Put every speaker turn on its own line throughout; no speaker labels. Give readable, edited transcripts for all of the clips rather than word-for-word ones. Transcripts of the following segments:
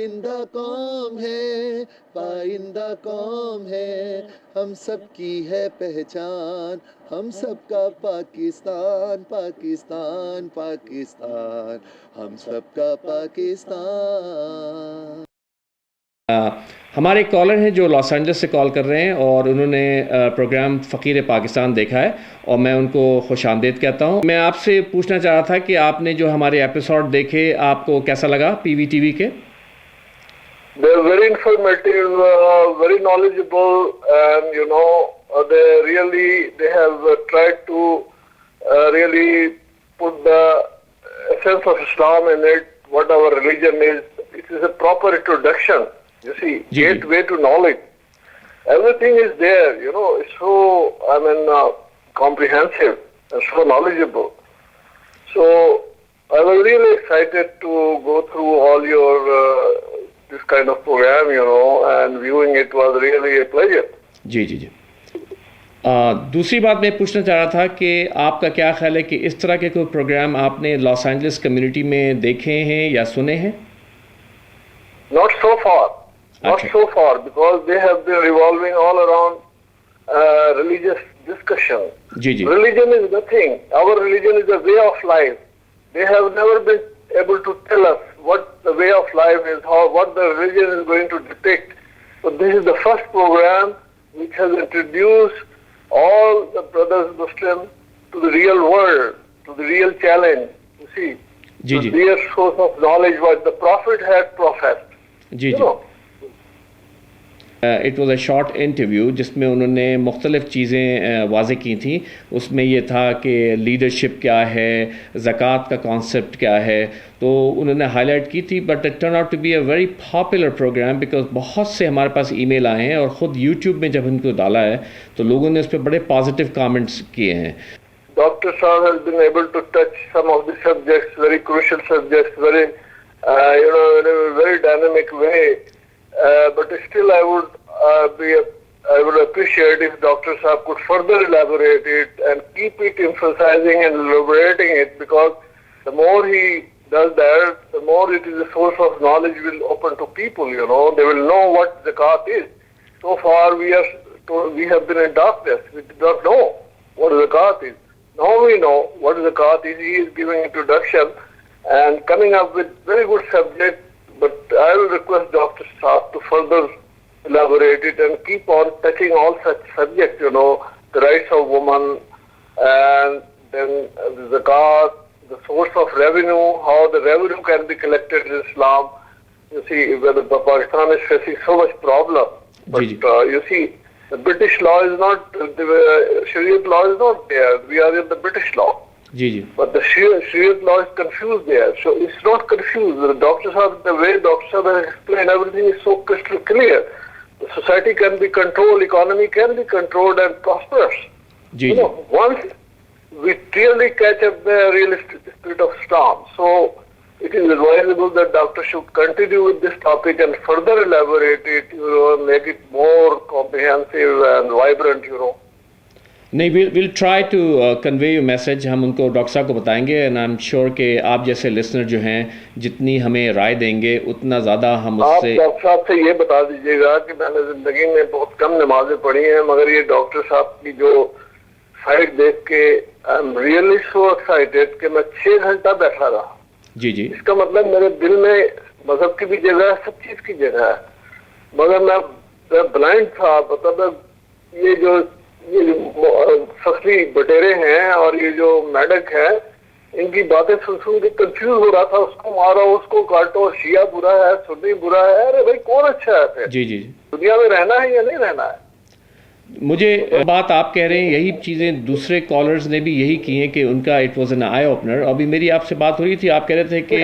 پائندہ قوم ہے، پائندہ قوم ہے، ہم سب کی ہے پہچان، ہم سب کا پاکستان، پاکستان، پاکستان، ہم سب کا پاکستان۔
ہمارے کالر ہیں جو لاس اینجلس سے کال کر رہے ہیں اور انہوں نے پروگرام فقیر پاکستان دیکھا ہے اور میں ان کو خوش آمدید کہتا ہوں۔ میں آپ سے پوچھنا چاہ رہا تھا کہ آپ نے جو ہمارے ایپیسوڈ دیکھے آپ کو کیسا لگا پی وی ٹی وی کے؟
They're very informative, very knowledgeable, and they have tried to really put the essence of Islam in it, what our religion is. It is a proper introduction, you see, gateway to knowledge. Everything is there, it's so, comprehensive and so knowledgeable. So I was really excited to go through all your this kind of program, and viewing it was really a pleasure.
جی جی جی دوسری بات میں پوچھنا چاہ رہا تھا کہ آپ کا کیا خیال ہے کہ اس طرح کے کوئی پروگرام آپ نے لاس اینجلس کمیونٹی میں دیکھے ہیں یا سنے ہیں؟
Not so far, because they have been revolving all around religious discussion.
جی جی
Religion is nothing. Our religion is a way of life. They have never been able to tell us what the way of life is, what the religion is going to depict. So this is the first program which has introduced all the brothers Muslims to the real world, to the real challenge. You see, the real source of knowledge what the Prophet had professed.
جی جی it was a short interview جس میں انہوں نے مختلف چیزیں واضح کی تھیں. اس میں یہ تھا کہ لیڈرشپ کیا ہے، زکوٰۃ کا کانسیپٹ کیا ہے، تو انہوں نے ہائی لائٹ کی تھی. But it turn out to be a very popular programme because بہت سے ہمارے پاس ای میل آئے ہیں اور خود یوٹیوب میں جب ان کو ڈالا ہے تو لوگوں نے اس پہ بڑے پازیٹیو کامنٹس کیے ہیں.
Dr. Saab has been able to touch some of the subjects, very crucial subjects, very, in a very dynamic way. But still, I would appreciate if Dr. Saab could further elaborate it and keep it emphasizing and elaborating it, because the more he does that, the more it is a source of knowledge will open to people. They will know what zakat is. So far, we have been in darkness. We did not know what zakat is. Now we know what zakat is. He is giving introduction and coming up with very good subject. But I will request Dr. Saab to further elaborate it and keep on touching all such subjects, the rights of women, and then the zakat, the source of revenue, how the revenue can be collected in Islam. You see, whether Pakistan is facing so much problem. But you see, the British law is not, the Shariat law is not there. We are in the British law. But the Shariat law is confused there. So it's not confused. The way Dr. Saab has explained, everything is so crystal clear. The society can be controlled, economy can be controlled and prosperous. Once we clearly catch up the realistic spirit of Islam. So it is advisable that Doctor should continue with this topic and further elaborate it, make it more comprehensive and vibrant,
نہیں we'll try to convey your message. ہم ان کو doctor صاحب کو بتائیں گے and I am sure کہ آپ جیسے لسنر جو ہیں جتنی ہمیں رائے دیں گے اتنا زیادہ ہم اس سے.
آپ ڈاکٹر صاحب سے یہ بتا دیجیے گا کہ میں نے زندگی میں بہت کم نمازیں پڑھی ہیں، مگر یہ ڈاکٹر صاحب کی جو سائٹ دیکھ کے I am really so excited کہ میں 6 گھنٹہ بیٹھا رہا.
جی
اس کا مطلب میرے دل میں مذہب کی بھی جگہ ہے، سب چیز کی جگہ ہے، مگر میں بلائنڈ تھا. مطلب یہ جو فصلی بٹیرے ہیں اور یہ جو میڈک ہے، ان کی باتیں سن کے کنفیوز ہو رہا تھا. اس کو مارو، اس کو کاٹو، شیعہ برا ہے، سنی برا ہے. ارے بھائی کون اچھا ہے پھر؟ دنیا میں رہنا ہے یا نہیں رہنا ہے؟
مجھے بات آپ کہہ رہے ہیں یہی چیزیں دوسرے کالرز نے بھی یہی کی ہیں کہ ان کا it was an eye opener. ابھی میری آپ سے بات ہو رہی تھی، آپ کہہ رہے تھے کہ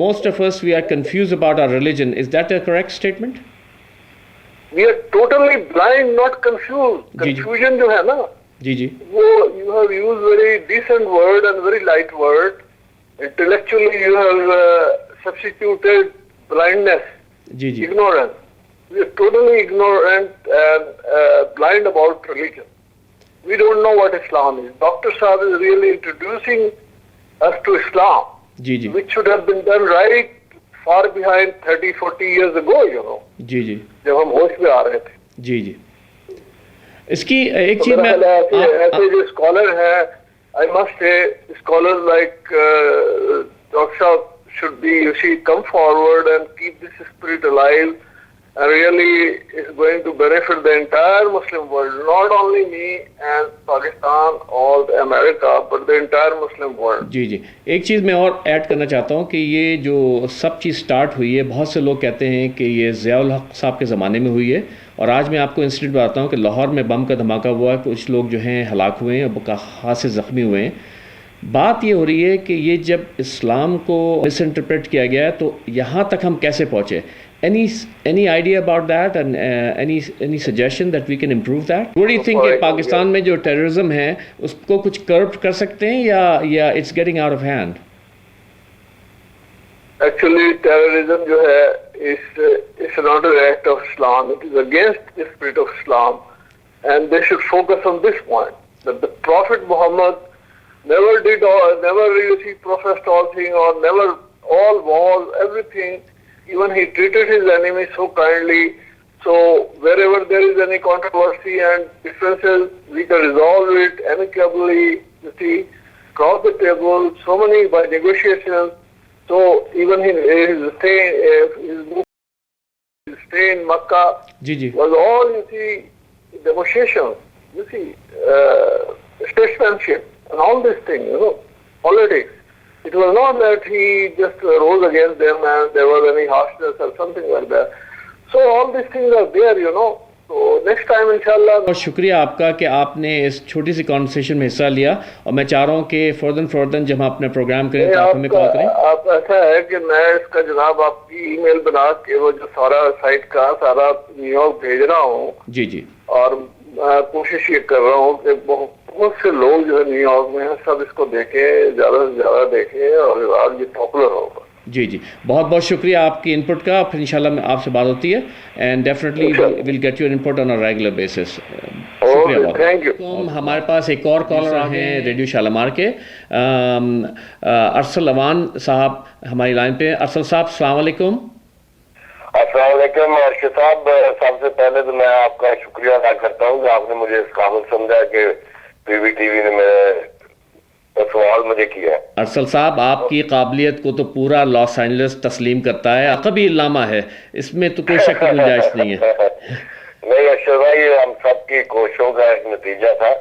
most of us we are confused about our religion. Is that a correct statement?
We are totally blind, not confused. Confusion جو ہے نا، وہ you have used very decent word and very light word. Intellectually you have substituted blindness, ignorance. We are totally ignorant and blind about religion. We don't know what Islam is. Dr. Saab is really introducing us to Islam, which should have been done right far behind 30-40 years ago, you know.
جی جی
جب ہم ہوش میں آ رہے تھے.
جی جی اس کی ایک چیز میں
ایسے جو اسکالر ہیں, I must say scholars like Dr. Shah should be, you see, come forward and keep this spirit alive, and really is going to benefit the entire Muslim world, not only me and Pakistan or America, but the entire Muslim world.
جی جی ایک چیز میں اور add کرنا چاہتا ہوں کہ یہ جو سب چیز سٹارٹ ہوئی ہے, بہت سے لوگ کہتے ہیں کہ یہ ضیاء الحق صاحب کے زمانے میں ہوئی ہے, اور آج میں آپ کو انسٹنٹ بتاتا ہوں کہ لاہور میں بم کا دھماکہ ہوا ہے, کچھ لوگ جو ہیں ہلاک ہوئے ہیں اور خاصے زخمی ہوئے ہیں. بات یہ ہو رہی ہے کہ یہ جب اسلام کو مس انٹرپریٹ کیا گیا ہے تو یہاں تک ہم کیسے پہنچے؟ any idea about that, and any suggestion that we can improve that? What do you think کہ پاکستان میں جو ٹیررزم ہے اس کو کچھ کرب کر سکتے ہیں یا it's getting out of hand?
Actually, terrorism جو ہے is not an act of Islam. It is against the spirit of Islam, and they should focus on this point, that the Prophet Muhammad never really professed all things, or never all wars, everything. Even he treated his enemies so kindly. So wherever there is any controversy and differences, we can resolve it amicably, you see, across the table, so many by negotiations. So even his stay in Makkah was all, you see, demonstrations, you see, statesmanship and all these things, you know, politics. It was not that he just rose against them and there was any harshness or something like that. So all these things are there, you know. So next time inshallah.
بہت شکریہ آپ کا کہ آپ نے اس چھوٹی سی conversation میں حصہ لیا, اور میں چاہ رہا ہوں کہ فوراً جب ہم اپنا پروگرام کریں تو آپ ہمیں کال کریں.
آپ ایسا ہے کہ میں اس کا جناب آپ کی ای میل بنا کے وہ جو سارا سائٹ کا سارا نیو یارک بھیج رہا ہوں.
جی جی.
اور کوشش یہ کر رہا ہوں کہ بہت سے لوگ جو ہے نیو یارک میں ہیں سب اس کو دیکھیں, زیادہ سے زیادہ دیکھیں, اور آج یہ پاپولر ہوگا.
جی جی بہت شکریہ آپ کی انپٹ کا. پھر انشاءاللہ میں آپ سے بات ہوتی ہے, and definitely will get your input on a regular basis. شکریہ بہت.
Thank you.
ہمارے پاس ایک اور کالر ہیں ریڈیو شالمار کے, ارسل اوان صاحب ہماری لائن پہ. ارسل صاحب السلام علیکم.
السلام علیکم ارشد صاحب. سب سے پہلے تو میں آپ کا شکریہ ادا کرتا ہوں کہ آپ نے مجھے اس قابل سمجھا کہ پی وی ٹی وی نے میرے سوال مجھے کیا ہے.
ارسل صاحب آپ کی قابلیت کو تو پورا لاس اینجلس تسلیم کرتا ہے, عقبی علامہ ہے, اس میں تو کوئی شک کی گنجائش نہیں ہے.
نہیں ارشد بھائی, ہم سب کی کوششوں کا ایک نتیجہ تھا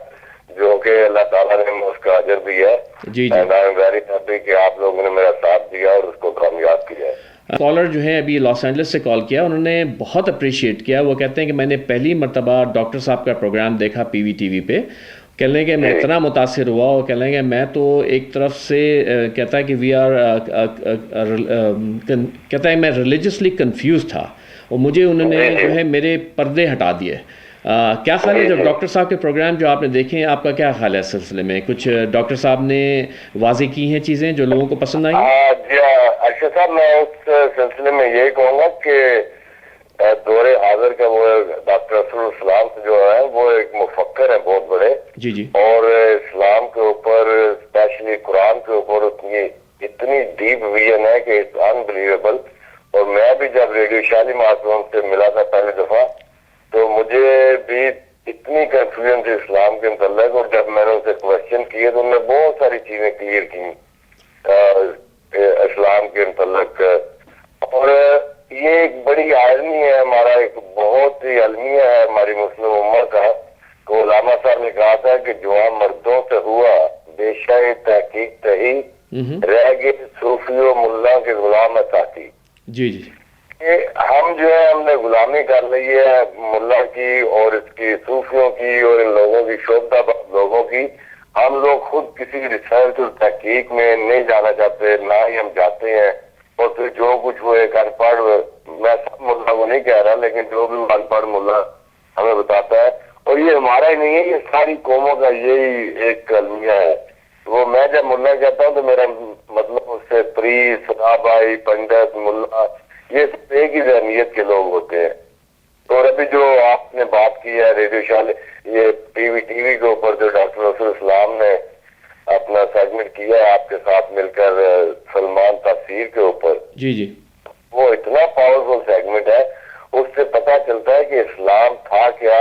جو کہ اللہ تعالیٰ نے اس کا اجر بھی ہے.
جی جی.
آئی ایم ویری ہیپی کہ آپ لوگوں نے میرا ساتھ دیا اور اس کو کامیاب کیا ہے.
کالر جو ہے ابھی لاس اینجلس سے کال کیا, انہوں نے بہت اپریشیٹ کیا. وہ کہتے ہیں کہ میں نے پہلی مرتبہ ڈاکٹر صاحب کا پروگرام دیکھا پی وی ٹی وی پہ. کہہ لیں کہ میں اتنا متاثر ہوا, اور کہہ لیں کہ میں تو ایک طرف سے کہتا ہے کہ وی آر کہتا ہے میں ریلیجسلی کنفیوز تھا, اور مجھے انہوں نے جو ہے میرے پردے ہٹا دیے. کیا خیال ہے جب ڈاکٹر صاحب کے پروگرام جو آپ نے دیکھے ہیں, آپ کا کیا خیال ہے اس سلسلے میں؟ کچھ ڈاکٹر صاحب نے واضح کی ہیں چیزیں جو لوگوں کو پسند آئی؟
جی ارشد صاحب, میں اس سلسلے میں یہی کہوں گا کہ دور حاضر کا وہ ڈاکٹر رسول اسلام جو ہے وہ ایک مفکر ہیں بہت بڑے.
جی جی. اور
اسلام کے اوپر اسپیشلی قرآن کے اوپر اتنی ڈیپ ویژن ہے کہ اٹس انبلیویبل. اور میں بھی جب ریڈیو شالیمار پہ ان سے ملا تھا پہلی دفعہ تو مجھے بھی اتنی کنفیوژن تھی اسلام کے متعلق, اور جب میں نے ان سے کوشچن کیے تو انہوں نے بہت ساری چیزیں کلیئر کی اسلام کے متعلق. اور یہ ایک بڑی آئرنی ہے, ہمارا ایک بہت ہی المیہ ہے ہماری مسلم امت کا. کہ علامہ صاحب نے کہا تھا کہ جو مردوں سے ہوا بے شک تحقیق تہی رہ گئے صوفی و ملا کے غلام تحقیق.
جی جی.
ہم جو ہے ہم نے غلامی کر لی ہے ملا کی اور اس کی صوفیوں کی اور ان لوگوں کی شعبہ لوگوں کی. ہم لوگ خود کسی ریسرچ اور تحقیق میں نہیں جانا چاہتے, نہ ہی ہم جاتے ہیں. اور پھر جو کچھ وہ ایک ان پڑھ, میں سب ملا کو نہیں کہہ رہا, لیکن جو بھی ان پڑھ ملا ہمیں بتاتا ہے, اور یہ ہمارا ہی نہیں ہے, یہ ساری قوموں کا یہی ایک المیہ ہے. وہ میں جب ملا کہتا ہوں تو میرا مطلب اس سے پری سنا بھائی پنڈت ملا یہ سب ایک ہی ذہنیت کے لوگ ہوتے ہیں. اور ابھی جو آپ نے بات کی ہے ریڈیو شال یہ پی وی ٹی وی کے اوپر جو ڈاکٹر رسول اسلام نے اپنا سیگمنٹ کیا ہے آپ کے ساتھ مل کر سلمان تفسیر کے اوپر.
جی جی.
پاورفل سیگمنٹ ہے، اس سے پتہ چلتا ہے کہ اسلام تھا کیا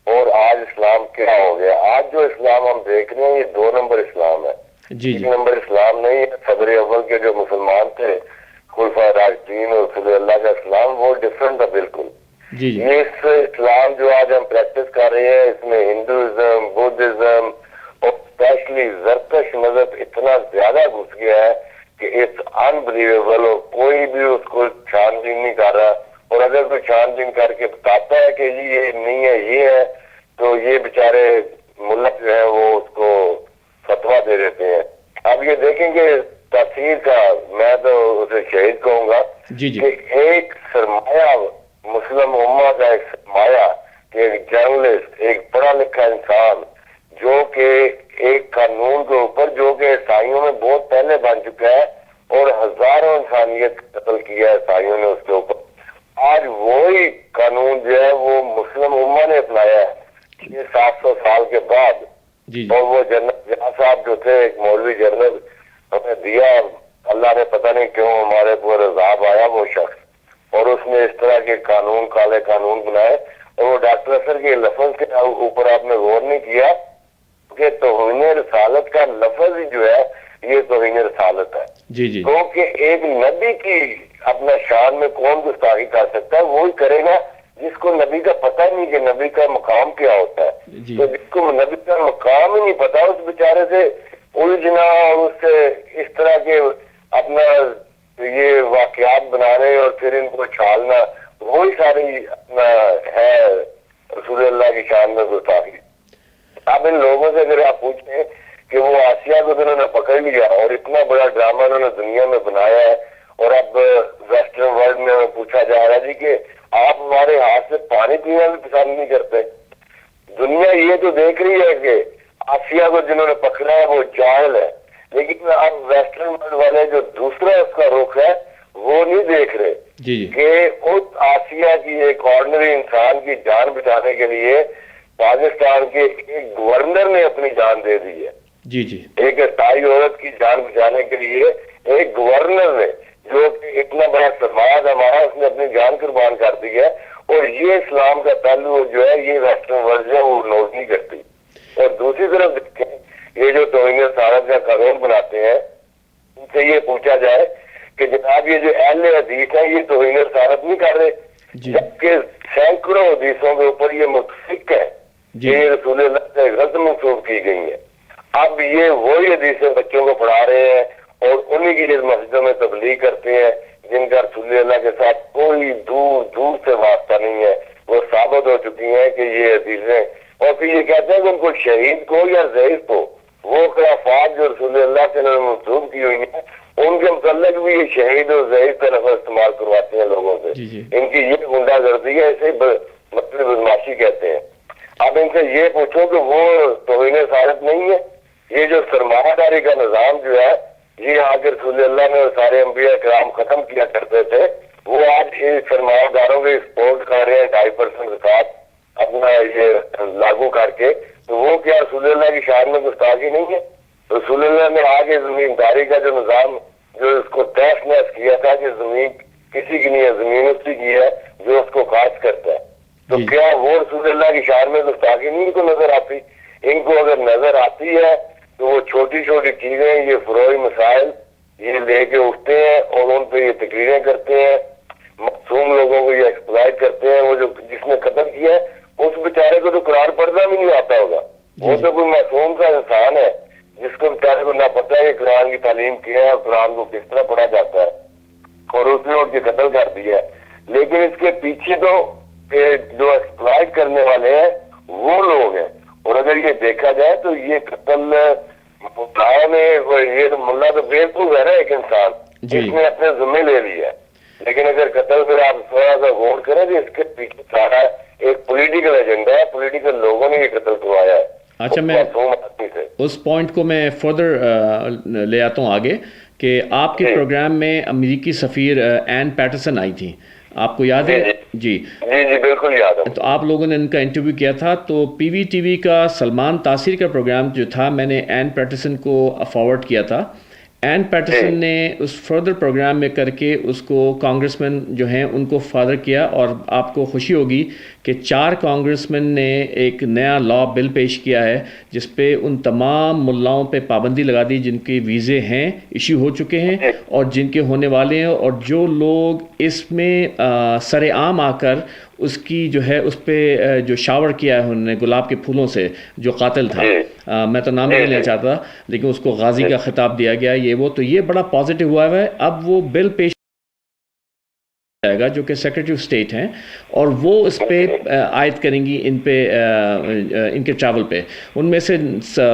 اور آج اسلام کیا ہو گیا. آج جو اسلام ہم دیکھ رہے ہیں یہ 2 نمبر اسلام ہے،
جی
1 نمبر اسلام نہیں ہے. صدر اول کے جو مسلمان تھے خلفائے راشدین اور رسول اللہ کا اسلام وہ ڈفرینٹ تھا بالکل.
جی
اس اسلام جو آج ہم پریکٹس کر رہے ہیں اس میں ہندوازم، بدھزم اور اسپیشلی زرتش مذہب اتنا زیادہ گھس گیا ہے کہ اٹس انبلیویبل، اور کوئی بھی اس کو چھان بین نہیں کر رہا. اور اگر کوئی چھان بین کر کے بتاتا ہے کہ جی یہ نہیں ہے یہ ہے، تو یہ بیچارے ملا جو ہے وہ اس کو فتویٰ دے دیتے ہیں. اب یہ دیکھیں گے تاثیر کا، میں تو اسے شہید کہوں گا کہ ایک سرمایہ مسلم امہ کا، ایک سرمایہ کہ ایک جرنلسٹ، ایک پڑھا لکھا انسان جو کہ ایک قانون کے اوپر جو کہ عیسائیوں میں بہت پہلے بن چکا ہے اور ہزاروں انسانیت قتل کیا ہے عیسائیوں نے اس کے اوپر، آج وہی قانون جو ہے وہ مسلم امہ نے اپنایا ہے یہ 700 سال کے بعد. اور وہ جنرل ضیاء صاحب جو تھے، ایک مولوی جنرل ہمیں دیا، اللہ نے پتہ نہیں کیوں ہمارے اوپر عذاب آیا وہ شخص، اور اس نے اس طرح کے قانون، کالے قانون بنائے. اور وہ ڈاکٹر اثر کے لفظ کے اوپر آپ نے غور نہیں کیا کہ توہین رسالت کا لفظ ہی جو ہے یہ توہین رسالت ہے. کیونکہ ایک نبی کی اپنا شان میں کون گستاخی کر سکتا ہے؟ وہی کرے گا جس کو نبی کا پتہ نہیں کہ نبی کا مقام کیا ہوتا ہے. تو جس کو نبی کا مقام ہی نہیں پتا اس بیچارے سے الجھنا اور اس سے اس طرح کے اپنا یہ واقعات بنانے اور پھر ان کو چھالنا، وہی ساری اپنا ہے رسول اللہ کی شان میں گستاخی. اب ان لوگوں سے اگر آپ پوچھیں کہ وہ آسیہ کو انہوں نے پکڑ لیا اور اتنا بڑا ڈرامہ انہوں نے دنیا میں بنایا ہے، اور اب ویسٹرن ورلڈ میں ہمیں پوچھا جا رہا ہے جی کہ آپ ہمارے ہاتھ سے پانی پینا بھی پسند نہیں کرتے. دنیا یہ تو دیکھ رہی ہے کہ آسیہ کو جنہوں نے پکڑا ہے وہ جاہل ہے، لیکن اب ویسٹرن ورلڈ والے جو دوسرا اس کا رخ ہے وہ نہیں دیکھ رہے کہ اس آسیہ کی ایک آرڈنری انسان کی جان بچانے کے لیے پاکستان کے ایک گورنر نے اپنی جان دے دی ہے. ایک عیسائی عورت کی جان بچانے کے لیے ایک گورنر نے، جو کہ اتنا بڑا سرمایہ ہمارا، اس نے اپنی جان قربان کر دی ہے. اور یہ اسلام کا پہلو جو ہے یہ ویسٹرن ورلڈ جو ہے وہ نوٹ نہیں کرتی. اور دوسری طرف دیکھیں یہ جو توہین رسالت کا قانون بناتے ہیں ان سے یہ پوچھا جائے کہ جناب یہ جو اہل حدیث ہے یہ توہین رسالت نہیں کر رہے، جبکہ سینکڑوں حدیثوں کے اوپر یہ متفق ہے کہ یہ رسول اللہ سے غلط منسوخ کی گئی ہے. اب یہ وہی حدیثیں بچوں کو پڑھا رہے ہیں اور انہی کی مسجدوں میں تبلیغ کرتے ہیں جن کا رسول اللہ کے ساتھ کوئی دور دور سے واسطہ نہیں ہے. وہ ثابت ہو چکی ہیں کہ یہ حدیثیں، اور پھر یہ کہتے ہیں کہ ان کو شہید کو یا ضعیف کو وہ خرافات جو رسول اللہ سے انہوں نے منسوخ کی ہوئی ہیں ان کے متعلق بھی یہ شہید اور ضعیف کا لفظ استعمال کرواتے ہیں لوگوں سے. ان کی یہ غنڈہ گردی ہے، اسے مطلب بدماشی کہتے ہیں. اب ان سے یہ پوچھو کہ وہ توہین رسالت نہیں ہے؟ یہ جو سرمایہ داری کا نظام جو ہے یہ آگے رسول اللہ نے سارے انبیاء کرام ختم کیا کرتے تھے، وہ آج ان سرمایہ داروں کے سپورٹ کر رہے ہیں 2.5% زکوٰۃ اپنا یہ لاگو کر کے. تو وہ کیا رسول اللہ کی شان میں گستاخی نہیں ہے؟ رسول اللہ نے آگے زمینداری کا جو نظام جو اس کو تحس نحس کیا تھا کہ زمین کسی کی نہیں ہے، زمین اس کی ہے جو اس کو کاشت کرتا ہے. تو کیا وہ رسول اللہ کی شان میں گستاخی نہیں ان کو نظر آتی؟ ان کو اگر نظر آتی ہے تو وہ چھوٹی چھوٹی چیزیں، یہ فروعی مسائل یہ لے کے اٹھتے ہیں اور ان پہ یہ تقریریں کرتے ہیں، معصوم لوگوں کو یہ ایکسپلائٹ کرتے ہیں. وہ جو جس نے قتل کیا ہے اس بیچارے کو تو قرآن پڑھنا بھی نہیں آتا ہوگا، وہ تو کوئی معصوم کا انسان ہے جس کو بیچارے کو نہ پتہ ہے کہ قرآن کی تعلیم کیا ہے اور قرآن کو کس طرح پڑھا جاتا ہے، اور اس نے ان کے قتل کر دیا ہے. لیکن اس کے پیچھے تو جو ایکسپلائٹ کرنے والے ہیں وہ لوگ ہیں. اور اگر یہ دیکھا جائے تو یہ قتل یہ ملا تو بیوقوف ہے نا ایک انسان جس نے اپنے ذمہ لے لیا ہے. لیکن اگر قتل پہ آپ تھوڑا سا غور کریں تو اس کے پیچھے سارا ایک پولیٹیکل ایجنڈا ہے، پولیٹیکل لوگوں نے یہ قتل کروایا ہے.
اچھا، میں اس پوائنٹ کو میں فردر لے آتا ہوں آگے کہ آپ کے پروگرام میں امریکی سفیر این پیٹرسن آئی تھی، آپ کو یاد ہے؟
جی بالکل یاد ہے.
تو آپ لوگوں نے ان کا انٹرویو کیا تھا. تو پی وی ٹی وی کا سلمان تاثیر کا پروگرام جو تھا میں نے این پیٹرسن کو فارورڈ کیا تھا. این پیٹرسن نے اس فردر پروگرام میں کر کے اس کو کانگریس مین جو ہیں ان کو فادر کیا, اور آپ کو خوشی ہوگی کہ 4 کانگریس مین نے ایک نیا لا بل پیش کیا ہے جس پہ ان تمام ملاؤں پہ پابندی لگا دی جن کے ویزے ہیں ایشو ہو چکے ہیں اور جن کے ہونے والے ہیں, اور جو لوگ اس میں سر عام آ کر اس کی جو ہے اس پہ جو شاور کیا ہے انہوں نے گلاب کے پھولوں سے, جو قاتل تھا, میں تو نام نہیں لینا چاہتا لیکن اس کو غازی کا خطاب دیا گیا, یہ وہ, تو یہ بڑا پازیٹیو ہوا ہے. اب وہ بل پیش جائے گا جو کہ سیکرٹری آف اسٹیٹ ہیں, اور وہ اس پہ عائد کریں گی ان پہ ان کے ٹریول پہ. ان میں سے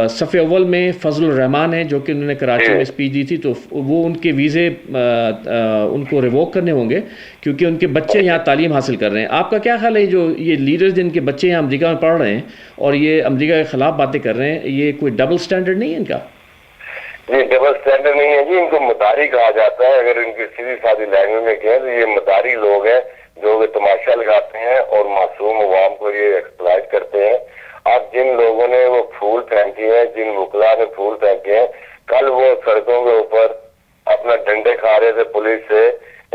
صف اول میں فضل الرحمان ہیں جو کہ انہوں نے کراچی میں اسپیچ دی تھی, تو وہ ان کے ویزے ان کو ریووک کرنے ہوں گے کیونکہ ان کے بچے یہاں تعلیم حاصل کر رہے ہیں. آپ کا کیا خیال ہے جو یہ لیڈرز جن کے بچے یہاں امریکہ میں پڑھ رہے ہیں اور یہ امریکہ کے خلاف باتیں کر رہے ہیں, یہ کوئی ڈبل سٹینڈرڈ نہیں ہے ان کا؟
یہ ڈبل سٹینڈرڈ نہیں ہے جی, ان کو مداری کہا جاتا ہے. اگر ان کی سیدھی سادی لینگویج میں کہیں تو یہ مداری لوگ ہیں جو کہ تماشا لگاتے ہیں اور معصوم عوام کو یہ ایکسپلائٹ کرتے ہیں. اب جن لوگوں نے وہ پھول پھینکے ہیں, جن وکلا نے پھول پھینکے ہیں, کل وہ سڑکوں کے اوپر اپنا ڈنڈے کھا رہے تھے پولیس سے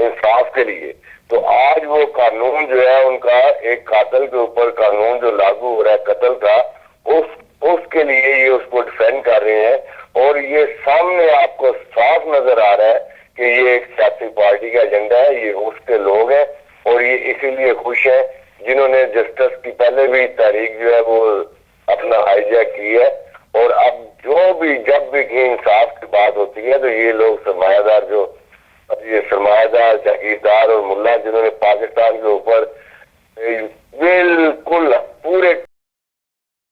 انصاف کے لیے, تو آج وہ قانون جو ہے ان کا ایک قاتل کے اوپر قانون جو لاگو ہو رہا ہے قتل کا, اس کے لیے یہ اس کو ڈیفینڈ کر رہے ہیں. اور یہ سامنے آپ کو صاف نظر آ رہا ہے کہ یہ ایک سیاسی پارٹی کا ایجنڈا ہے, یہ اس کے لوگ ہیں اور یہ اسی لیے خوش ہیں جنہوں نے جسٹس کی پہلے بھی تحریک جو ہے وہ اپنا ہائی جیک کی ہے. اور اب جب بھی انصاف کی بات ہوتی ہے تو یہ لوگ سرمایہ دار, جو یہ سرمایہ دار جاگیردار اور ملا جنہوں نے پاکستان کے اوپر بالکل پورے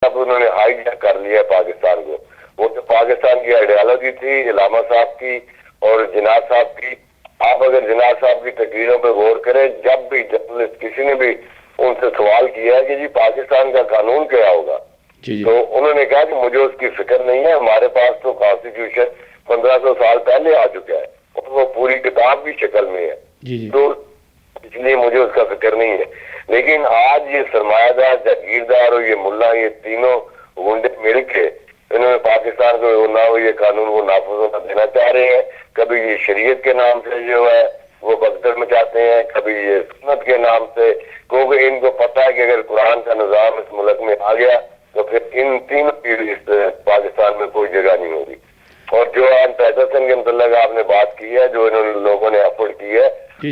انہوں نے ہائی جیک کر لیا ہے پاکستان کو. وہ جو پاکستان کی آئیڈیالوجی تھی علامہ صاحب کی اور جناح صاحب کی, آپ اگر جناح صاحب کی تقریروں پہ غور کریں, جب بھی جرنلسٹ کسی نے بھی ان سے سوال کیا ہے کہ جی پاکستان کا قانون کیا ہوگا, تو انہوں نے کہا کہ مجھے اس کی فکر نہیں ہے, ہمارے پاس تو کانسٹیٹیوشن 1500 سال پہلے آ چکا ہے اور وہ پوری کتاب بھی شکل میں ہے, تو اس لیے مجھے اس کا فکر نہیں ہے. لیکن آج یہ سرمایہ دار جاگیردار اور یہ ملا, یہ تینوں گنڈے مل کے انہوں نے پاکستان کو نہ یہ قانون کو نافذ ہونا دینا چاہ رہے ہیں. کبھی یہ شریعت کے نام سے جو ہے وہ بگدڑ میں چاہتے ہیں, کبھی یہ سنت کے نام سے, کیونکہ ان کو پتہ ہے کہ اگر قرآن کا نظام اس ملک میں آ گیا تو پھر ان تینوں پیڑھی پاکستان میں کوئی جگہ نہیں ہوگی. اور جو این پیٹرسن کے متعلق آپ نے بات کی ہے, جو انہوں نے لوگوں نے ایفرٹ کی ہے,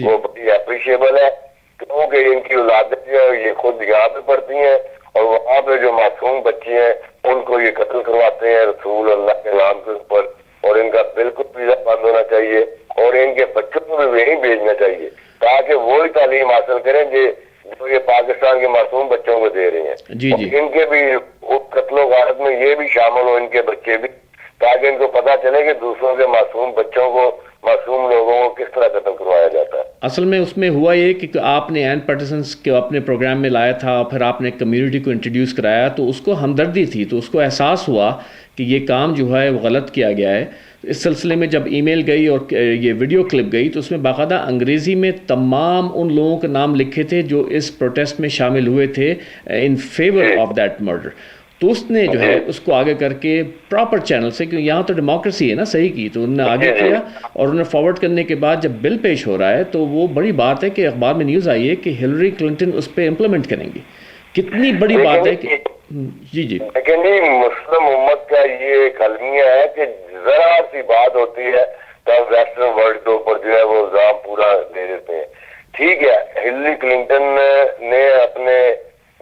وہ بڑی اپریشیبل ہے, کیونکہ ان کی اولادیں جو ہے یہ خود یہاں پہ پڑھتی ہیں اور وہاں پہ جو معصوم بچے ہیں ان کو یہ قتل کرواتے ہیں رسول اللہ کے نام کے اوپر. اور ان کا بالکل ویزا بند ہونا چاہیے اور ان کے بچوں کو بھی وہیں بھیجنا چاہیے تاکہ وہی تعلیم حاصل کریں جو یہ پاکستان کے معصوم بچوں کو دے رہے ہیں. ان کے بھی قتل و غارت میں یہ بھی شامل ہو, ان کے بچے بھی, تاکہ ان کو پتہ چلے کہ دوسروں کے معصوم بچوں کو, معصوم لوگوں کو کس طرح قتل کروایا جاتا ہے.
اصل میں اس میں ہوا یہ کہ آپ نے این پیٹرسن کے اپنے پروگرام میں لایا تھا, پھر آپ نے کمیونٹی کو انٹروڈیوس کرایا, تو اس کو ہمدردی تھی, تو اس کو احساس ہوا کہ یہ کام جو ہے وہ غلط کیا گیا ہے. اس سلسلے میں جب ای میل گئی اور یہ ویڈیو کلپ گئی تو اس میں باقاعدہ انگریزی میں تمام ان لوگوں کے نام لکھے تھے جو اس پروٹیسٹ میں شامل ہوئے تھے in favour of that murder. تو اس نے جو ہے اس کو آگے کر کے پراپر چینل سے, کیونکہ یہاں تو ڈیموکریسی ہے نا, صحیح کی, تو انہوں نے آگے کیا اور انہوں نے فارورڈ کرنے کے بعد جب بل پیش ہو رہا ہے تو وہ بڑی بات ہے کہ اخبار میں نیوز آئی ہے کہ ہلری کلنٹن اس پہ امپلیمنٹ کریں گی. کتنی بڑی بات ہے کہ جی
لیکن مسلم امت کا یہ ایک المیہ ہے کہ ذرا سی بات ہوتی ہے تب ویسٹرن ورلڈ کے اوپر جو ہے وہ الزام پورا دے دیتے ہیں. ٹھیک ہے, ہلری کلنٹن نے اپنے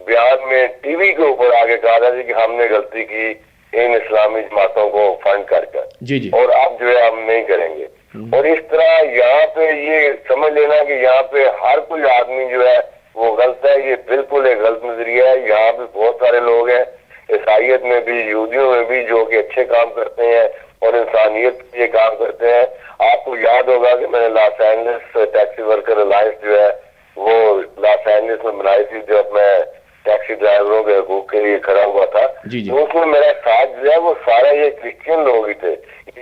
بیان میں ٹی وی کے اوپر آگے کہا تھا کہ ہم نے غلطی کی ان اسلامی جماعتوں کو فنڈ کر اور اب جو ہے ہم نہیں کریں گے. اور اس طرح یہاں پہ یہ سمجھ لینا کہ یہاں پہ ہر کوئی آدمی جو ہے وہ غلط ہے, یہ بالکل ایک غلط نظریہ ہے. یہاں پہ بہت سارے لوگ ہیں عیسائیت میں بھی, یہودیوں میں بھی, جو کہ اچھے کام کرتے ہیں اور انسانیت کے کام کرتے ہیں. آپ کو یاد ہوگا کہ میں نے Los Angeles taxi worker alliance جو ہے وہ لاس اینجلس میں بنائی تھی, جو میں ٹیکسی ڈرائیوروں کے حقوق کے لیے کھڑا ہوا تھا. تو اس میں میرا ساتھ جو ہے وہ سارا یہ کرسچین لوگ ہی تھے,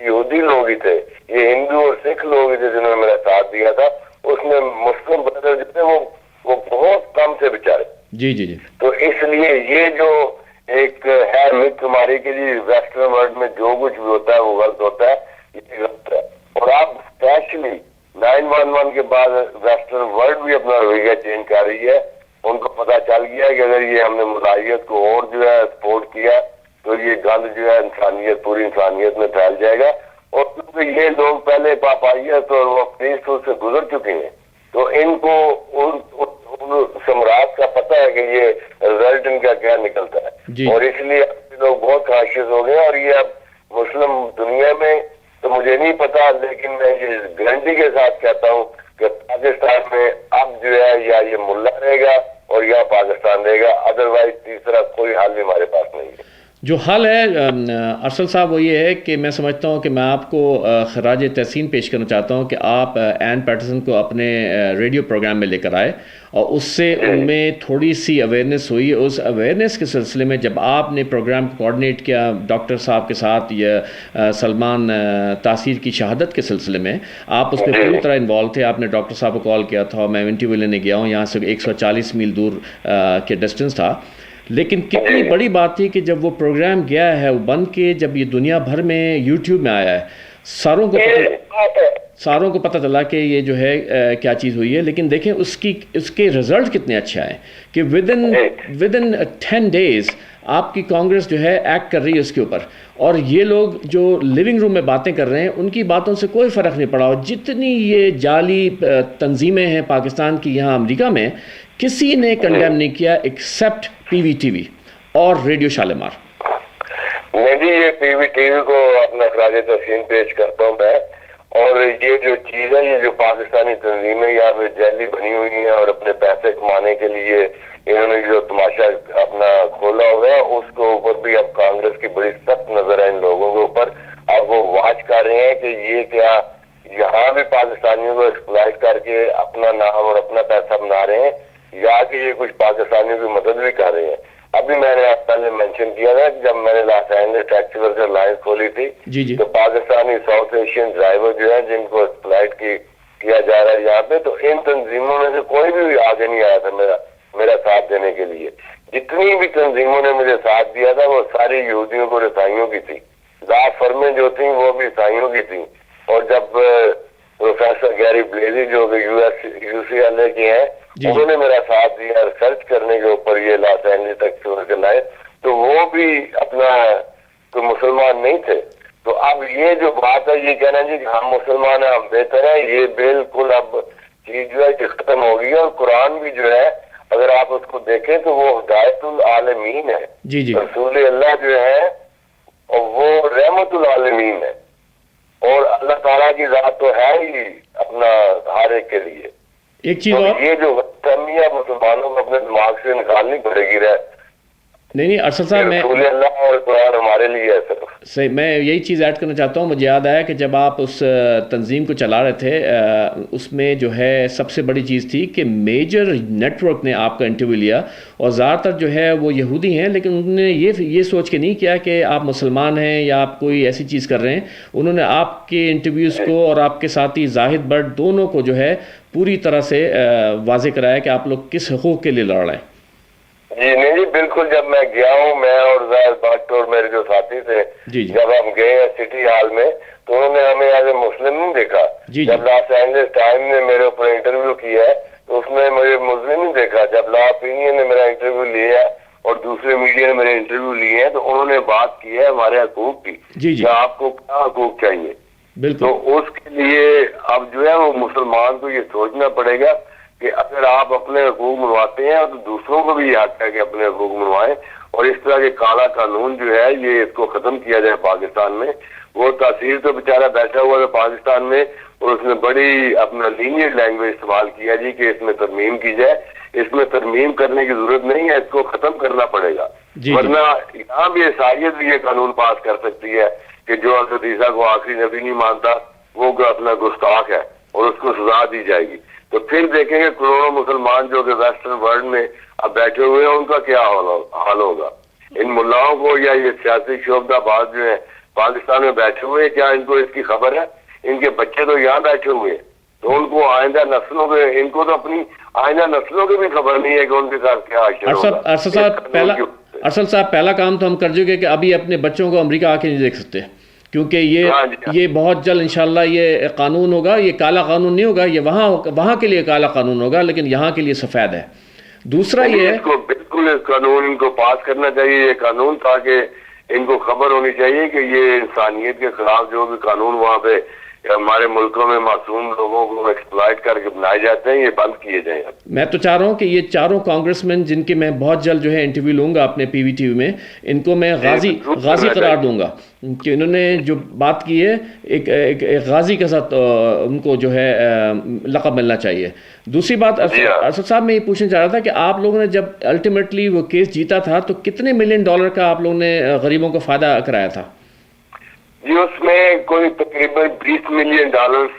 یہودی لوگ ہی تھے, یہ ہندو اور سکھ لوگ ہی تھے جنہوں نے میرا ساتھ دیا تھا. اس میں مسلم بردر جو تھے وہ بہت کم سے بیچارے.
جی
تو اس لیے یہ جو ایک ہے مت ہماری کہ جی ویسٹرن ورلڈ میں جو کچھ بھی ہوتا ہے وہ غلط ہوتا ہے, یہ غلط ہے. 911 کے بعد ویسٹرن ورلڈ بھی اپنا رویہ چینج کر رہی ہے. ان کو پتا چل گیا کہ اگر یہ ہم نے ملائیت کو اور جو ہے سپورٹ کیا تو یہ گند جو ہے انسانیت پوری انسانیت میں پھیل جائے گا. اور کیونکہ یہ لوگ پہلے پاپائیت اور وہ فیس سے گزر چکے ہیں تو ان کو ان سمراٹ کا پتہ ہے کہ یہ رزلٹ ان کا کیا نکلتا ہے. اور اس لیے لوگ بہت کاشیس ہو گئے. اور یہ اب مسلم دنیا میں تو مجھے نہیں پتا, لیکن میں یہ گارنٹی کے ساتھ کہتا ہوں کہ پاکستان میں اب جو ہے یا یہ ملا رہے گا اور یا پاکستان رہے گا, ادروائز تیسرا کوئی حل بھی ہمارے پاس نہیں ہے.
جو حل ہے ارسل صاحب وہ یہ ہے کہ میں سمجھتا ہوں کہ میں آپ کو خراج تحسین پیش کرنا چاہتا ہوں کہ آپ این پیٹرسن کو اپنے ریڈیو پروگرام میں لے کر آئے اور اس سے ان میں تھوڑی سی اویئرنیس ہوئی. اس اویئرنیس کے سلسلے میں جب آپ نے پروگرام کو کوآرڈینیٹ کیا ڈاکٹر صاحب کے ساتھ یا سلمان تاثیر کی شہادت کے سلسلے میں آپ اس میں پوری طرح انوالو تھے. آپ نے ڈاکٹر صاحب کو کال کیا تھا, میں انٹرویو لینے گیا ہوں, یہاں سے 140 میل دور کے ڈسٹینس تھا. لیکن کتنی بڑی بات تھی کہ جب وہ پروگرام گیا ہے وہ بن کے جب یہ دنیا بھر میں یوٹیوب میں آیا ہے, ساروں کو پتہ چلا کہ یہ جو ہے کیا چیز ہوئی ہے. لیکن دیکھیں اس کے رزلٹ کتنے اچھے آئے کہ ود ان 10 days آپ کی کانگریس جو ہے ایکٹ کر رہی ہے اس کے اوپر, اور یہ لوگ جو لیونگ روم میں باتیں کر رہے ہیں ان کی باتوں سے کوئی فرق نہیں پڑا. اور جتنی یہ جعلی تنظیمیں ہیں پاکستان کی یہاں امریکہ میں, کسی نے کنڈیم نہیں کیا ایکسیپٹ پی وی ٹی وی اور ریڈیو شالمار.
نہیں جی, یہ پی وی ٹی وی کو اپنا خراج تحسین پیش کرتا ہوں میں. اور یہ جو چیز ہے, یہ جو پاکستانی تنظیمیں یہاں پہ جیلی بنی ہوئی ہیں اور اپنے پیسے کمانے کے لیے انہوں نے جو تماشا اپنا کھولا ہوا ہے, اس کے اوپر بھی اب کانگریس کی بڑی سخت نظر ہے ان لوگوں کے اوپر. اب وہ واچ کر رہے ہیں کہ یہ کیا یہاں بھی پاکستانیوں کو ایکسپلائٹ کر کے اپنا نام اور اپنا پیسہ بنا رہے ہیں, یا کہ یہ کچھ پاکستانیوں کی مدد بھی کر رہے ہیں. ابھی میں نے آپ پہلے مینشن کیا تھا کہ جب میں نے Los Angeles taxi worker alliance کھولی تھی تو پاکستانی ساؤتھ ایشین ڈرائیور جو ہے جن کو ایکسپلائٹ کیا جا رہا ہے یہاں پہ, تو ان تنظیموں میں سے کوئی بھی آگے نہیں آیا تھا میرا ساتھ دینے کے لیے. جتنی بھی تنظیموں نے مجھے ساتھ دیا تھا وہ ساری یہودیوں کو عیسائیوں کی تھی. ذات فرمیں جو تھیں وہ بھی عیسائیوں کی تھیں. اور جب پروفیسر گیری بلیزی جو کہ یو سی ایل اے کے ہیں, انہوں نے میرا ساتھ دیا ریسرچ کرنے کے اوپر یہ لاس اینجلس تک کے لائے, تو وہ بھی اپنا کوئی مسلمان نہیں تھے. تو اب یہ جو بات ہے یہ کہنا جی کہ ہم مسلمان ہیں, ہم بہتر ہیں, یہ بالکل اب چیز جو ہے ختم ہو گئی ہے. اور قرآن بھی جو ہے اگر آپ اس کو دیکھیں تو وہ ہدایت العالمین ہے. رسول اللہ جو ہے وہ رحمت العالمین ہے, اور اللہ تعالیٰ کی ذات تو ہے ہی اپنا ہر ایک کے لیے.
ایک چیز اور,
یہ جو غلطیاں مسلمانوں کو اپنے دماغ سے نکالنی پڑے گی
نہیں ارسل صاحب, میں
رسول اللہ اور قرآن ہمارے لیے ہے صرف.
صحیح, میں یہی چیز ایڈ کرنا چاہتا ہوں. مجھے یاد آیا کہ جب آپ اس تنظیم کو چلا رہے تھے اس میں جو ہے سب سے بڑی چیز تھی کہ میجر نیٹ ورک نے آپ کا انٹرویو لیا, اور زیادہ تر جو ہے وہ یہودی ہیں, لیکن انہوں نے یہ سوچ کے نہیں کیا کہ آپ مسلمان ہیں یا آپ کوئی ایسی چیز کر رہے ہیں. انہوں نے آپ کے انٹرویوز کو اور آپ کے ساتھی زاہد بٹ دونوں کو جو ہے پوری طرح سے واضح کرایا کہ آپ لوگ کس حقوق کے لیے لڑ رہے ہیں.
جی نہیں جی بالکل, جب میں گیا ہوں میں اور زاہد بٹ اور میرے جو ساتھی تھے, جب ہم گئے ہیں سٹی ہال میں تو انہوں نے ہمیں ایز اے مسلم نہیں دیکھا. جب لاس اینجلس ٹائم نے میرے اوپر انٹرویو کیا ہے تو اس میں مجھے مسلم نہیں دیکھا. جب لا اپینین نے میرا انٹرویو لیا اور دوسرے میڈیا نے میرے انٹرویو لیے ہیں تو انہوں نے بات کی ہے ہمارے حقوق کی کہ آپ کو کیا حقوق چاہیے. تو اس کے لیے اب جو ہے وہ مسلمان کو یہ سوچنا پڑے گا کہ اگر آپ اپنے حقوق منواتے ہیں تو دوسروں کو بھی یہ حق ہے کہ اپنے حقوق منوائیں. اور اس طرح کے کالا قانون جو ہے یہ اس کو ختم کیا جائے پاکستان میں. وہ تاثیر تو بیچارہ بیٹھا ہوا تھا پاکستان میں اور اس نے بڑی اپنا لینئر لینگویج استعمال کیا جی کہ اس میں ترمیم کی جائے. اس میں ترمیم کرنے کی ضرورت نہیں ہے, اس کو ختم کرنا پڑے گا. ورنہ یہاں بھی عیسائیت بھی یہ قانون پاس کر سکتی ہے کہ جو حضرت عیسیٰ کو آخری نبی نہیں مانتا وہ اپنا گستاخ ہے اور اس کو سزا دی جائے گی. تو پھر دیکھیں گے کروڑوں مسلمان جو کہ ویسٹرن ورلڈ میں اب بیٹھے ہوئے ہیں ان کا کیا حال ہوگا. ان ملاؤں کو یا یہ سیاسی شعبہ باز جو ہیں پاکستان میں بیٹھے ہوئے ہیں, کیا ان کو اس کی خبر ہے؟ ان کے بچے تو یہاں بیٹھے ہوئے ہیں, تو ان کو آئندہ نسلوں کے, ان کو تو اپنی آئندہ نسلوں کی بھی خبر نہیں ہے کہ ان کے ساتھ کیا حشر ہوگا.
ارسل صاحب پہلا کام تو ہم کر چکے کہ ابھی اپنے بچوں کو امریکہ آ کے نہیں دیکھ سکتے, کیونکہ یہ بہت جلد انشاءاللہ یہ قانون ہوگا. یہ کالا قانون نہیں ہوگا, یہ وہاں کے لیے کالا قانون ہوگا, لیکن یہاں کے لیے سفید ہے. دوسرا یہ ہے
بالکل اس قانون ان کو پاس کرنا چاہیے, یہ قانون, تاکہ ان کو خبر ہونی چاہیے کہ یہ انسانیت کے خلاف جو بھی قانون وہاں پہ ہمارے ملکوں میں معصوم لوگوں کو ایکسپلائٹ کر کے بنائے جاتے ہیں, یہ بند کیے جائیں.
میں تو چاہ رہا ہوں کہ یہ چاروں کانگریس مین جن کے میں بہت جلد جو ہے انٹرویو لوں گا اپنے پی وی ٹی وی میں, ان کو میں غازی قرار دوں گا کہ انہوں نے جو بات کی ہے ایک غازی کے ساتھ ان کو جو ہے لقب ملنا چاہیے. دوسری بات ارشد صاحب میں یہ پوچھنا چاہ رہا تھا کہ آپ لوگوں نے جب الٹیمیٹلی وہ کیس جیتا تھا تو کتنے $1 ملین کا آپ لوگوں نے غریبوں کو فائدہ کرایا تھا؟
جی اس میں کوئی تقریباً $20 ملین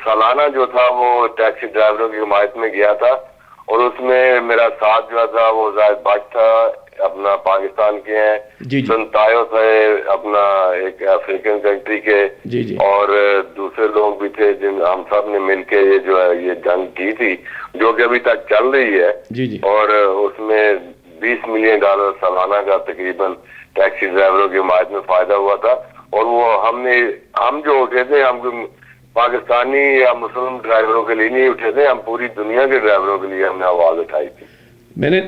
سالانہ جو تھا وہ ٹیکسی ڈرائیوروں کی حمایت میں گیا تھا, اور اس میں میرا ساتھ جو تھا وہ زاہد بٹ تھا, اپنا پاکستان کے ہیں, سنتایو تھے اپنا ایک افریقن کنٹری کے, اور دوسرے لوگ بھی تھے جن ہم سب نے مل کے یہ جو ہے یہ جنگ کی تھی جو کہ ابھی تک چل رہی ہے. اور اس میں $20 ملین سالانہ کا تقریباً ٹیکسی ڈرائیوروں کی حمایت میں فائدہ ہوا تھا. اور وہ ہم جو اٹھے تھے, ہم پاکستانی یا مسلم ڈرائیوروں کے لیے نہیں اٹھے تھے, ہم پوری دنیا کے ڈرائیوروں کے لیے ہم نے آواز اٹھائی تھی.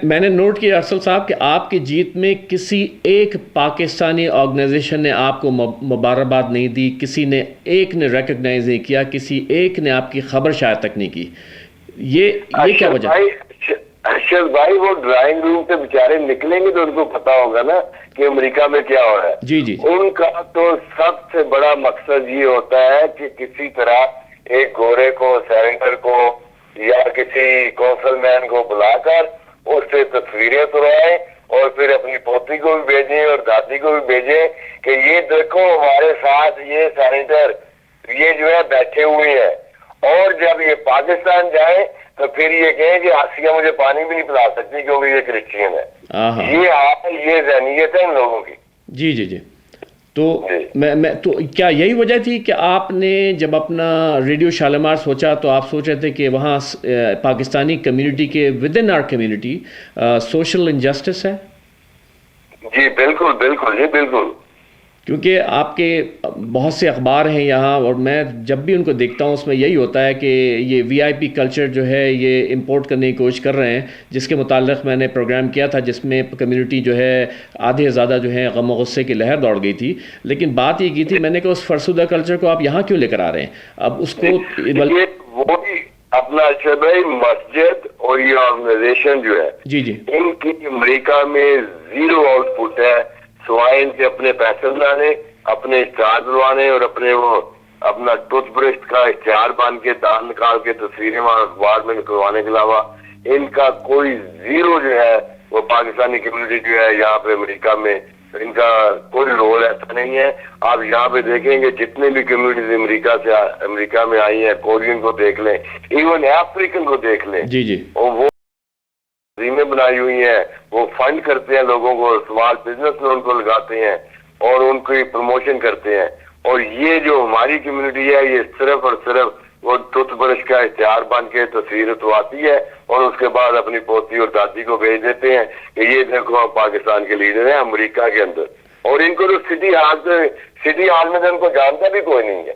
میں نے نوٹ کیا ارسل صاحب کہ آپ کی جیت میں کسی ایک پاکستانی آرگنائزیشن نے آپ کو مبارکباد نہیں دی, کسی نے ایک نے ریکگنائز نہیں کیا, کسی ایک نے آپ کی خبر شاید تک نہیں کی. یہ کیا وجہ ہے؟
ارشد بھائی وہ ڈرائنگ روم سے بیچارے نکلیں گے تو ان کو پتا ہوگا نا کہ امریکہ میں کیا ہو رہا ہے. ان کا تو سب سے بڑا مقصد یہ ہوتا ہے کہ کسی طرح ایک گورے کو, سینیٹر کو یا کسی کونسل مین کو بلا کر اس سے تصویریں توڑائیں اور پھر اپنی پوتی کو بھی بھیجیں اور دادی کو بھی بھیجیں کہ یہ دیکھو ہمارے ساتھ یہ سینیٹر یہ جو ہے بیٹھے ہوئے ہیں. اور جب یہ پاکستان جائیں تو پھر یہ کہیں کہ آسیہ مجھے پانی بھی نہیں پلا سکتی کیونکہ یہ کرسچین ہے. یہ ذہنیت ہے ان لوگوں کی.
جی تو میں تو کیا یہی وجہ تھی کہ آپ نے جب اپنا ریڈیو شالمار سوچا تو آپ سوچ رہے تھے کہ وہاں پاکستانی کمیونٹی کے within our community social injustice ہے؟
جی بالکل.
کیونکہ آپ کے بہت سے اخبار ہیں یہاں, اور میں جب بھی ان کو دیکھتا ہوں اس میں یہی ہوتا ہے کہ یہ VIP کلچر جو ہے یہ امپورٹ کرنے کی کوشش کر رہے ہیں, جس کے متعلق میں نے پروگرام کیا تھا جس میں کمیونٹی جو ہے آدھے زیادہ جو ہے غم و غصے کی لہر دوڑ گئی تھی. لیکن بات یہ کی تھی میں نے کہ اس فرسودہ کلچر کو آپ یہاں کیوں لے کر آ رہے ہیں؟ اب اس کو
اپنا بھائی مسجد اور یہ آرگنائزیشن جو ہے ان کی امریکہ میں 0 آؤٹ پٹ ہے سوائے ان کے اپنے پیسے بنانے, اپنے اشتہار بنوانے اور اپنے وہ اپنا ٹوتھ برش کا اشتہار باندھ کے دان نکال کے تصویریں اخبار میں نکلوانے کے علاوہ ان کا کوئی 0 جو ہے وہ پاکستانی کمیونٹی جو ہے یہاں پہ امریکہ میں ان کا کوئی رول ایسا نہیں ہے. آپ یہاں پہ دیکھیں گے جتنے بھی کمیونٹیز امریکہ میں آئی ہیں, کورین کو دیکھ لیں, ایون افریقن کو دیکھ لیں, اور وہ تنظیمیں بنائی ہوئی ہیں, وہ فنڈ کرتے ہیں لوگوں کو, اسمال بزنس میں ان کو لگاتے ہیں اور ان کی پروموشن کرتے ہیں. اور یہ جو ہماری کمیونٹی ہے یہ صرف اور صرف وہ ٹوتھ برش کا اشتہار بن کے تصویر اترواتی ہے اور اس کے بعد اپنی پوتی اور دادی کو بھیج دیتے ہیں کہ یہ دیکھو ہم پاکستان کے لیڈر ہیں امریکہ کے اندر. اور ان کو تو سٹی ہال میں تو ان کو جانتا بھی کوئی نہیں ہے.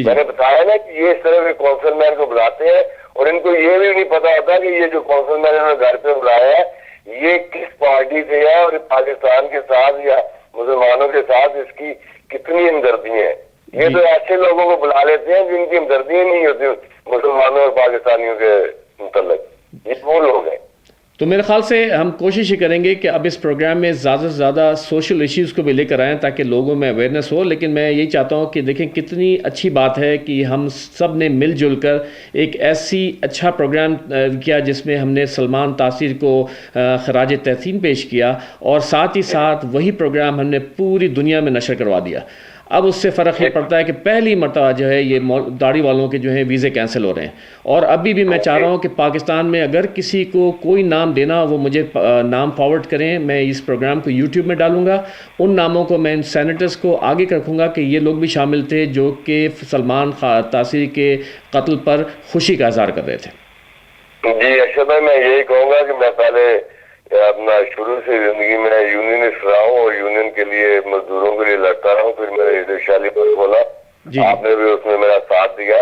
میں نے بتایا نا کہ یہ صرف ایک کونسل مین کو بلاتے ہیں اور ان کو یہ بھی نہیں پتا ہوتا کہ یہ جو کونسل مین نے گھر پہ بلایا ہے یہ کس پارٹی سے ہے اور پاکستان کے ساتھ یا مسلمانوں کے ساتھ اس کی کتنی ہمدردی ہیں. یہ تو ایسے لوگوں کو بلا لیتے ہیں جن کی ہمدردی نہیں ہوتی مسلمانوں اور پاکستانیوں کے متعلق. یہ وہ لوگ ہیں.
تو میرے خیال سے ہم کوشش ہی کریں گے کہ اب اس پروگرام میں زیادہ سے زیادہ سوشل ایشوز کو بھی لے کر آئیں تاکہ لوگوں میں اویئرنیس ہو. لیکن میں یہی چاہتا ہوں کہ دیکھیں کتنی اچھی بات ہے کہ ہم سب نے مل جل کر ایک ایسی اچھا پروگرام کیا جس میں ہم نے سلمان تاثیر کو خراج تحسین پیش کیا اور ساتھ ہی ساتھ وہی پروگرام ہم نے پوری دنیا میں نشر کروا دیا. اب اس سے فرق یہ پڑتا ہے کہ پہلی مرتبہ جو ہے یہ داڑھی والوں کے جو ہیں ویزے کینسل ہو رہے ہیں. اور ابھی بھی میں چاہ رہا ہوں کہ پاکستان میں اگر کسی کو کوئی نام دینا وہ مجھے نام فارورڈ کریں. میں اس پروگرام کو یوٹیوب میں ڈالوں گا. ان ناموں کو میں ان سینیٹرز کو آگے رکھوں گا کہ یہ لوگ بھی شامل تھے جو کہ سلمان تاثیر کے قتل پر خوشی کا اظہار کر رہے تھے.
جی ارشد بھائی میں یہی کہوں گا کہ میں پہلے اپنا شروع سے زندگی میں یونینسٹ رہا ہوں اور یونین کے لیے مزدوروں کے لیے لڑتا رہا ہوں. پھر میں ریڈیو شالی پر کھولا
جی
آپ نے بھی اس میں میرا ساتھ دیا.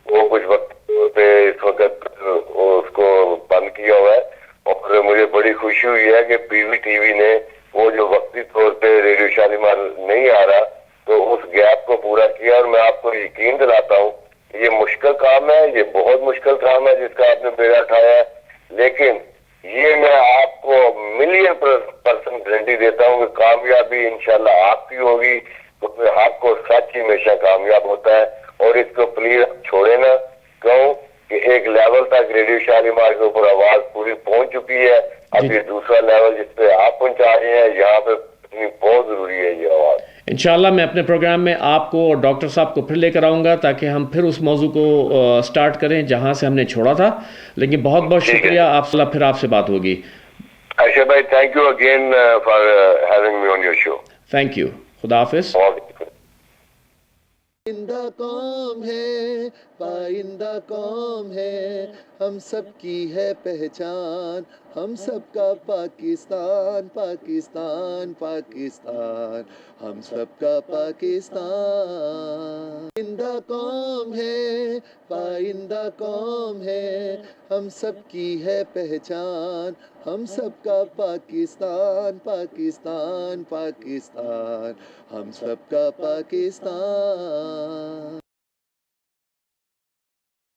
وہ کچھ وقت پہ اس وقت اس کو بند کیا ہوا ہے, اور مجھے بڑی خوشی ہوئی ہے کہ پی وی ٹی وی نے وہ جو وقتی طور پہ ریڈیو شالیمار نہیں آ رہا تو اس گیپ کو پورا کیا. اور میں آپ کو یقین دلاتا ہوں یہ مشکل کام ہے, یہ بہت مشکل کام ہے جس کا آپ نے بیڑا اٹھایا ہے, لیکن یہ میں آپ کو $1,000,000% گارنٹی دیتا ہوں کہ کامیابی انشاءاللہ آپ کی ہوگی. کیونکہ حق کو سچ ہی ہمیشہ کامیاب ہوتا ہے. اور اس کو پلیز چھوڑے نہ, کہوں کہ ایک لیول تک ریڈیو شالیمار کے اوپر آواز پوری پہنچ چکی ہے. اب یہ دوسرا لیول جس پہ آپ پہنچا رہے ہیں, یہاں پہ بہت ضروری ہے یہ آواز.
انشاءاللہ میں اپنے پروگرام میں آپ کو اور ڈاکٹر صاحب کو پھر لے کر آؤں گا تاکہ ہم پھر اس موضوع کو سٹارٹ کریں جہاں سے ہم نے چھوڑا تھا. لیکن بہت بہت شکریہ, پھر آپ سے بات ہوگی.
ارشد بھائی, thank you again for having me on your show.
Thank you. خدا حافظ.
پائندہ قوم ہے, پائندہ قوم ہے, ہم سب کی ہے پہچان, ہم سب کا پاکستان, پاکستان, پاکستان, ہم سب کا پاکستان. پائندہ قوم ہے, پائندہ قوم ہے, ہم سب کی ہے پہچان, ہم سب کا پاکستان, پاکستان, پاکستان, ہم سب کا پاکستان.